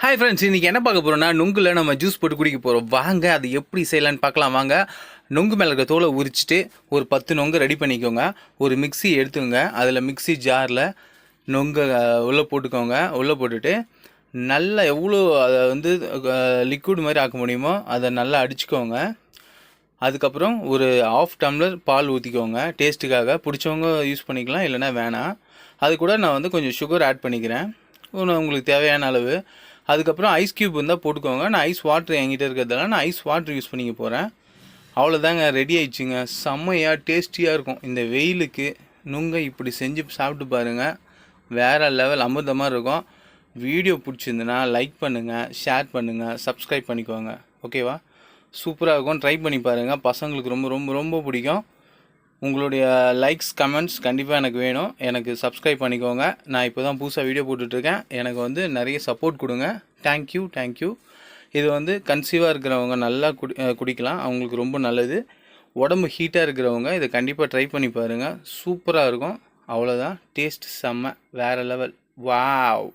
Hi friends, இன்றைக்கி என்ன பார்க்க போகிறோம்னா நுங்கில் நம்ம ஜூஸ் போட்டு குடிக்க போகிறோம். வாங்க அது எப்படி செய்யலான்னு பார்க்கலாம். வாங்க, நுங்கு மேலே இருக்க தோலை உரிச்சிட்டு ஒரு 10 நொங்கு ரெடி பண்ணிக்கோங்க. ஒரு மிக்ஸி எடுத்துக்கோங்க. அதில் மிக்ஸி ஜாரில் நொங்கை உள்ளே போட்டுக்கோங்க. உள்ளே போட்டுட்டு நல்லா எவ்வளோ அதை லிக்விட் மாதிரி ஆக்க முடியுமோ அதை நல்லா அடிச்சுக்கோங்க. அதுக்கப்புறம் ஒரு 1/2 டம்ளர் பால் ஊற்றிக்கோங்க. டேஸ்ட்டுக்காக பிடிச்சவங்க யூஸ் பண்ணிக்கலாம், இல்லைனா வேணாம். அது கூட நான் கொஞ்சம் சுகர் ஆட் பண்ணிக்கிறேன், உங்களுக்கு தேவையான அளவு. அதுக்கப்புறம் ஐஸ் க்யூப் இருந்தால் போட்டுக்கோங்க. நான் ஐஸ் வாட்ரு என்கிட்ட இருக்கிறதால நான் ஐஸ் வாட்ரு யூஸ் பண்ணிக்க போகிறேன். அவ்வளோதாங்க, ரெடி ஆயிடுச்சுங்க. செம்மையாக டேஸ்டியாக இருக்கும். இந்த வெயிலுக்கு நுங்கை இப்படி செஞ்சு சாப்பிட்டு பாருங்கள், வேறு லெவல் அமிர்தமாக இருக்கும். வீடியோ பிடிச்சிருந்துன்னா லைக் பண்ணுங்கள், ஷேர் பண்ணுங்கள், சப்ஸ்கிரைப் பண்ணிக்கோங்க. ஓகேவா? சூப்பராக இருக்கும். ட்ரை பண்ணி பாருங்கள். பசங்களுக்கு ரொம்ப ரொம்ப ரொம்ப பிடிக்கும். உங்களுடைய லைக்ஸ் கமெண்ட்ஸ் கண்டிப்பாக எனக்கு வேணும். எனக்கு சப்ஸ்கிரைப் பண்ணிக்கோங்க. நான் இப்போ தான் புதுசாக வீடியோ போட்டுட்ருக்கேன். எனக்கு நிறைய சப்போர்ட் கொடுங்க. தேங்க்யூ. இது கன்சீவாக இருக்கிறவங்க நல்லா குடிக்கலாம். அவங்களுக்கு ரொம்ப நல்லது. உடம்பு ஹீட்டாக இருக்கிறவங்க இதை கண்டிப்பாக ட்ரை பண்ணி பாருங்கள். சூப்பராக இருக்கும். அவ்வளோதான். டேஸ்ட் செம்ம வேறு லெவல். வாவ்.